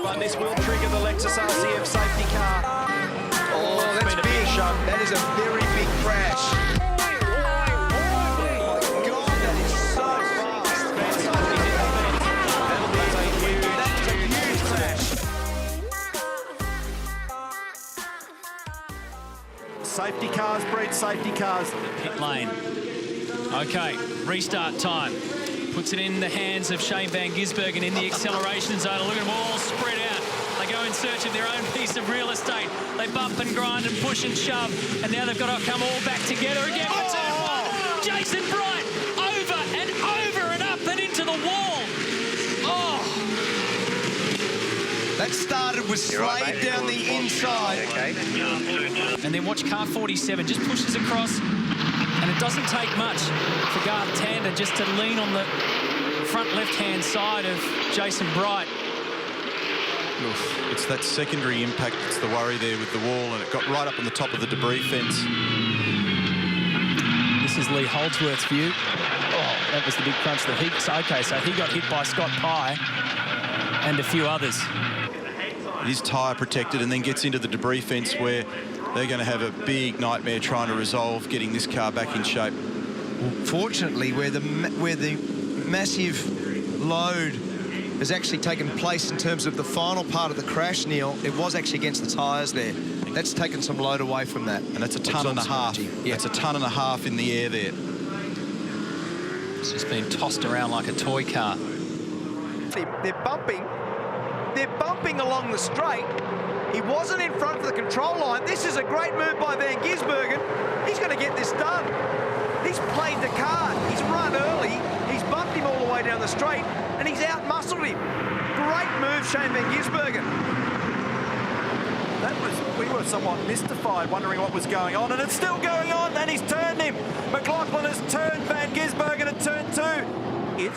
But this will trigger the Lexus RCF safety car. Oh, that's big. That is a very big crash. Safety cars breed safety cars. Pit lane. Okay, restart time. Puts it in the hands of Shane Van Gisbergen in the acceleration zone. Look at them all spread out. They go in search of their own piece of real estate. They bump and grind and push and shove. And now they've got to come all back together again for turn one. Jason Bright over and up and into the wall. Oh. That started with Slade down the inside. Okay. And then watch car 47 just pushes across. And it doesn't take much for Garth Tander just to lean on the front left-hand side of Jason Bright. It's that secondary impact that's the worry there with the wall, and it got right up on the top of the debris fence. This is Lee Holdsworth's view. Oh, that was the big crunch that he... Okay, so he got hit by Scott Pye and a few others. His tyre protected and then gets into the debris fence where they're going to have a big nightmare trying to resolve getting this car back in shape. Fortunately, where the massive load has actually taken place in terms of the final part of the crash, Neil, it was actually against the tyres there. That's taken some load away from that. And that's a tonne and a half. Yeah. It's a tonne and a half in the air there. It's just been tossed around like a toy car. They're bumping. They're bumping along the straight. He wasn't in front of the control line. This is a great move by Van Gisbergen. He's going to get this done. He's played the card. He's run early. He's bumped him all the way down the straight, and he's out-muscled him. Great move, Shane Van Gisbergen. We were somewhat mystified, wondering what was going on, and it's still going on, and he's turned him. McLaughlin has turned Van Gisbergen at turn 2.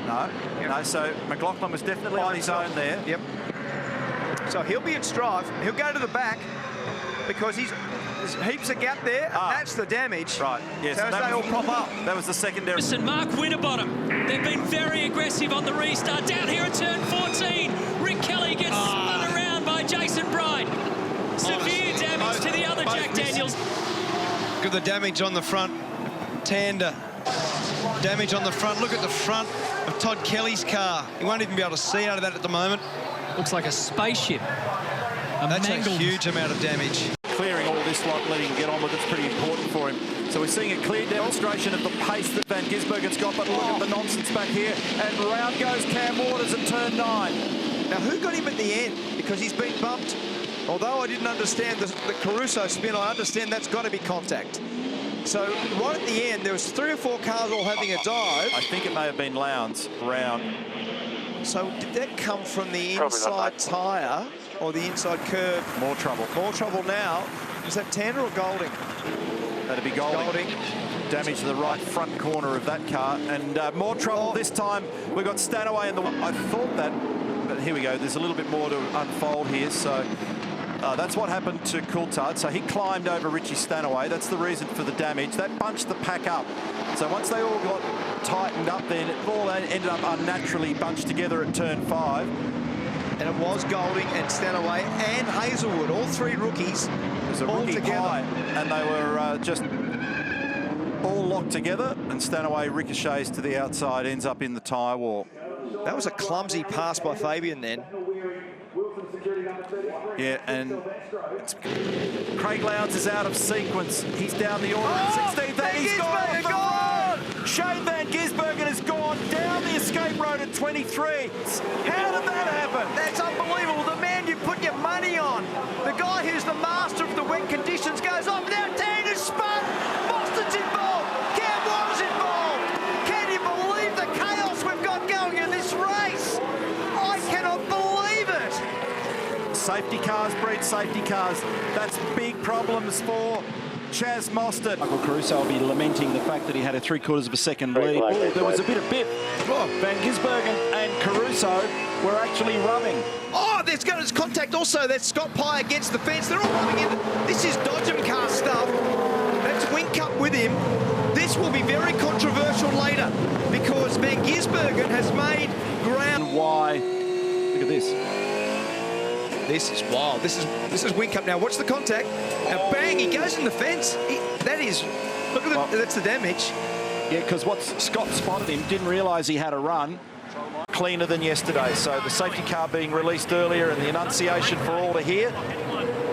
No, so McLaughlin was definitely on his own there. Yep. So he'll be at strive. He'll go to the back because there's heaps of gap there. And that's the damage. Right, yes. So they all pop up. That was the secondary. Listen, Mark Winterbottom. They've been very aggressive on the restart. Down here at turn 14, Rick Kelly gets spun around by Jason Bright. Severe damage to the other Jack Daniels. Look at the damage on the front. Tander. Damage on the front. Look at the front of Todd Kelly's car. You won't even be able to see out of that at the moment. Looks like a spaceship. That's a huge amount of damage. Clearing all this lot, letting him get on with it's pretty important for him. So we're seeing a clear demonstration of the pace that Van Gisbergen's got, but look at the nonsense back here. And round goes Cam Waters at turn 9. Now, who got him at the end? Because he's been bumped. Although I didn't understand the Caruso spin, I understand that's got to be contact. So right at the end, there was 3 or 4 cars all having a dive. I think it may have been Lowndes round. So did that come from the inside tyre or the inside curb? More trouble. More trouble now. Is that Tander or Golding? That'd be Golding. Damage to the right front corner of that car. And more trouble this time. We've got Stanaway in the... I thought that... But here we go. There's a little bit more to unfold here. So... that's what happened to Coulthard. So he climbed over Richie Stanaway. That's the reason for the damage. That bunched the pack up. So once they all got tightened up, then it all ended up unnaturally bunched together at turn 5. And it was Golding and Stanaway and Hazelwood, all 3 rookies. It was a all rookie together. pie, and they were just all locked together. And Stanaway ricochets to the outside, ends up in the tyre wall. That was a clumsy pass by Fabian then. Yeah, and Craig Lowndes is out of sequence. He's down the order at 16th, and he's gone. Shane Van Gisbergen has gone down the escape road at 23. How did that happen? That's unbelievable. The man you put your money on, the guy who's the master of the wet conditions, goes off. Now Tander's spun. Boston's involved. Cam Waters involved. Can you believe the chaos we've got going in this race? I cannot believe it. Safety cars breed safety cars. That's big problems for Chaz Mostert. Michael Caruso will be lamenting the fact that he had a 3/4 of a second lead. Oh, there was a bit of bip. Oh, Van Gisbergen and Caruso were actually rubbing. Oh, there's contact also. That's Scott Pye against the fence. They're all rubbing in. This is Dodgem car stuff. That's Whincup with him. This will be very controversial later because Van Gisbergen has made why. Look at this. This is wild. This is Whincup now. Watch the contact. Now bang, he goes in the fence. That is, look at that's the damage. Yeah, because what Scott spotted him, didn't realise he had a run. Cleaner than yesterday. So the safety car being released earlier and the annunciation for all to hear.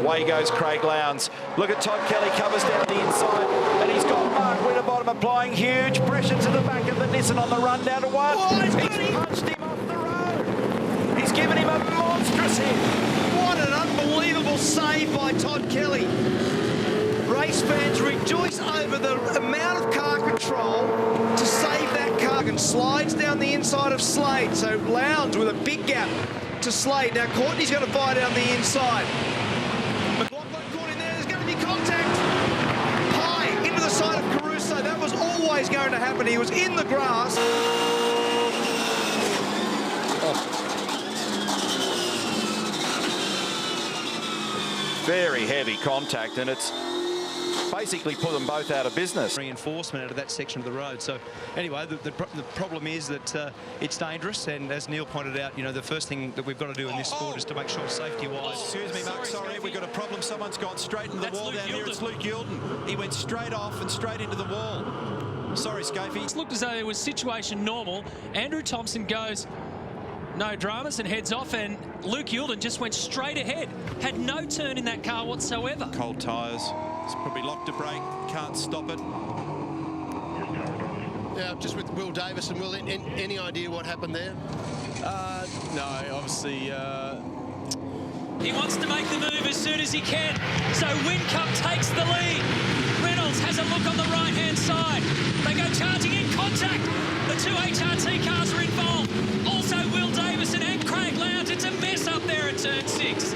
Away goes Craig Lowndes. Look at Todd Kelly, covers down the inside, and he's got Mark Winterbottom applying huge pressure to the back of the Nissan on the run down to one. Oh, he's punched him off the road. He's given him a monstrous hit. What an unbelievable save by Todd Kelly. Race fans rejoice over the amount of car control to save that car, and slides down the inside of Slade. So Lowndes with a big gap to Slade. Now Courtney's going to fire down the inside. McLaughlin caught in there. There's going to be contact. High into the side of Caruso. That was always going to happen. He was in the grass. Very heavy contact, and it's basically put them both out of business. Reinforcement out of that section of the road. So anyway, the problem is that it's dangerous, and as Neil pointed out, you know, the first thing that we've got to do in this sport is to make sure safety-wise. Excuse me, Mark, sorry, we've got a problem. Someone's gone straight into the wall down here. It's Luke Yilden. He went straight off and straight into the wall. Sorry, Scafey. It looked as though it was situation normal. Andrew Thompson goes, no dramas, and heads off, and Luke Yilden just went straight ahead. Had no turn in that car whatsoever. Cold tyres. It's probably locked a brake. Can't stop it. Yeah, just with Will Davison. Will, any idea what happened there? No, obviously. He wants to make the move as soon as he can. So Whincup takes the lead. Reynolds has a look on the right-hand side. They go charging in contact. The two HRT cars are involved. Also Will Davison and Craig Lowndes. It's a mess up there at turn 6.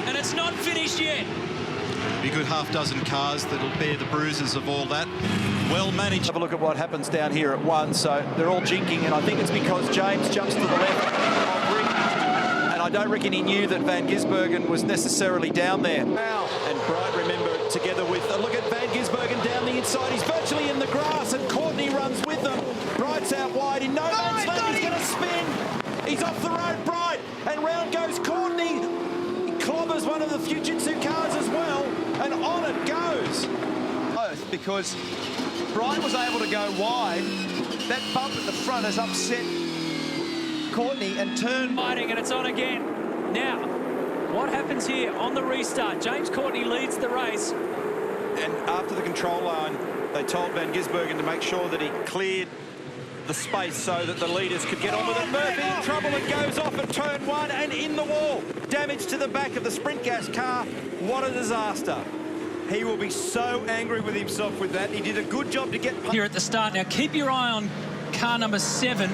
And it's not finished yet. Be a good half dozen cars that'll bear the bruises of all that. Well managed. Have a look at what happens down here at 1. So they're all jinking, and I think it's because James jumps to the left of Rick. And I don't reckon he knew that Van Gisbergen was necessarily down there. Wow. And Bright, remember, together with a look at Van Gisbergen down the inside. He's virtually in the grass, and Courtney runs with them. Bright's out wide in no man's land. He's going to spin. He's off the road, Bright, and round goes Courtney. He clobbers one of the Fujitsu cars as well, and on it goes. Both, because Bright was able to go wide. That bump at the front has upset Courtney and turned. Fighting, and it's on again. Now, what happens here on the restart? James Courtney leads the race. And after the control line, they told Van Gisbergen to make sure that he cleared the space so that the leaders could get on with it. Murphy in trouble and goes off at turn 1 and in the wall. Damage to the back of the Sprint Gas car. What a disaster. He will be so angry with himself with that. He did a good job to get Here at the start. Now, keep your eye on car number 7.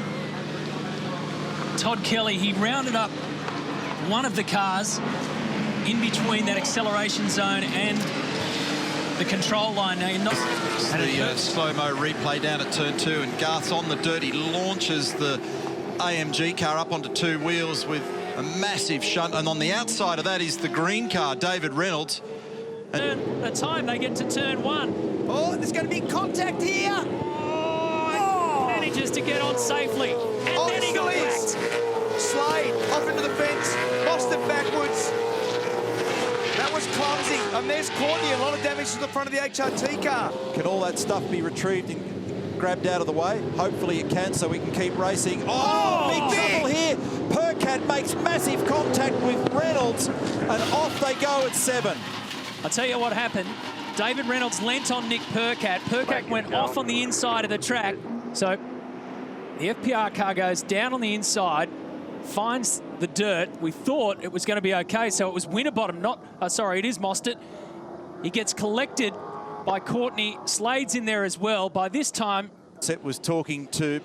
Todd Kelly, he rounded up one of the cars in between that acceleration zone and the control line. Now, you're not... The slow-mo replay down at turn 2, and Garth's on the dirt. He launches the AMG car up onto 2 wheels with a massive shunt, and on the outside of that is the green car, David Reynolds. And the time they get to turn 1. Oh, there's going to be contact here. Manages to get on safely. And then he got whacked. Slade off into the fence, lost it backwards. That was clumsy. And there's Courtney, a lot of damage to the front of the HRT car. Can all that stuff be retrieved and grabbed out of the way? Hopefully it can, so we can keep racing. Oh, big trouble here. Percat makes massive contact with Reynolds, and off they go at 7. I'll tell you what happened. David Reynolds leant on Nick Percat. Percat went off on the inside of the track. So the FPR car goes down on the inside, finds the dirt. We thought it was going to be okay, so it was Winterbottom, sorry, it is Mostert. He gets collected by Courtney. Slade's in there as well. By this time... Set was talking to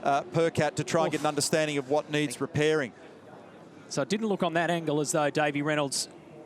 Percat to try and get an understanding of what needs repairing. So it didn't look on that angle as though Davey Reynolds